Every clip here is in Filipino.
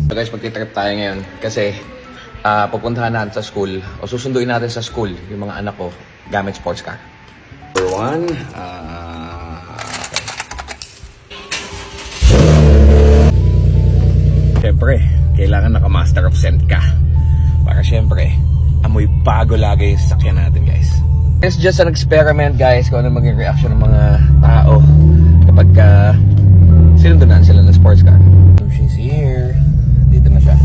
So guys, magti-trip tayo ngayon kasi pupuntahan natin sa school o susunduin natin sa school yung mga anak ko gamit sports car. Number one, Siyempre, kailangan naka-master of scent ka. Para siyempre, amoy bago lagi yung sasakyan natin, guys. It's just an experiment, guys, kung ano maging reaction ng mga tao kapag sinundunan sila ng sports car. So, she's here. Dito na siya.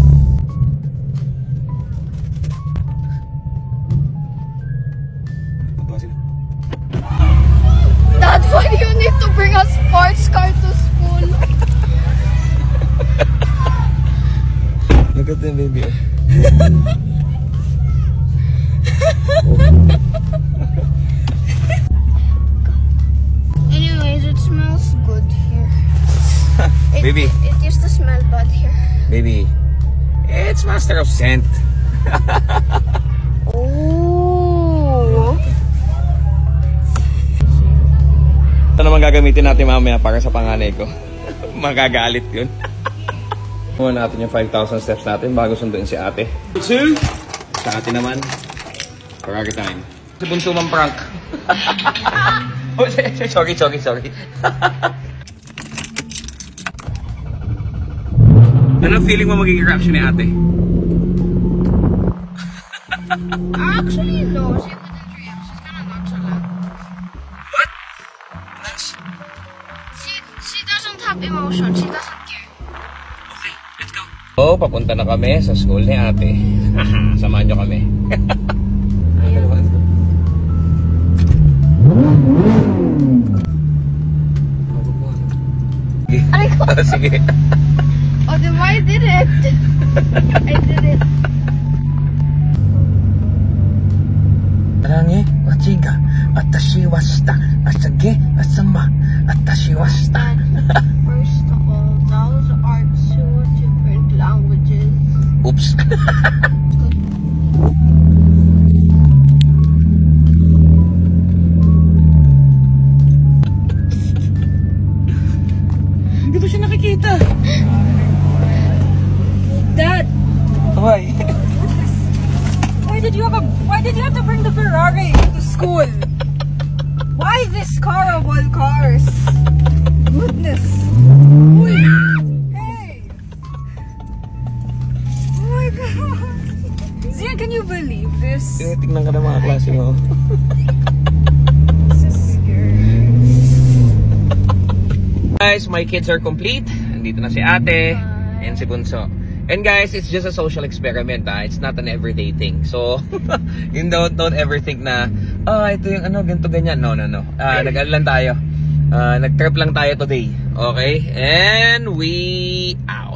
Dad, why do you need to bring a sports car to school? Look at them, baby. Anyways, it smells good here. Baby. It used to smell bad here. Baby, it's master of scent. Oh. Ito naman gagamitin natin mamaya para sa panganay ko. Magagalit yun. Kuha natin yung 5,000 steps natin bago sunduin si ate. Sa ate naman, Ferrari time. Si Bunso mang prank. Oh, sorry. Ano feeling mo magiging reaction ni ate? Actually, no. She wouldn't react. She's kind of nonchalant. What? She doesn't have emotion. She doesn't care. Okay, let's go. Oh, papunta na kami sa school ni ate. Samahan nyo kami. Aray ko. Sige. Oh, then why I did it? I did it. Rangi, wachiga, atashi wa shita, asage, asama, atashi wa shita. First of all, those are two different languages. Oops. Hindi ba siya nakikita? Dad, Why? why did you have to bring the Ferrari to school? Why this car of all cars? Goodness. Uy. Hey. Oh my God. Zian, can you believe this? Tingnan ka ng mga klase mo. This is scary. Guys, my kids are complete. Andito na si ate and si Bunso. And guys, it's just a social experiment, It's not an everyday thing. So, you don't ever think na, ito yung ganito, ganyan. No. Nag-ano lang tayo. Nag-trip lang tayo today. Okay? And we out.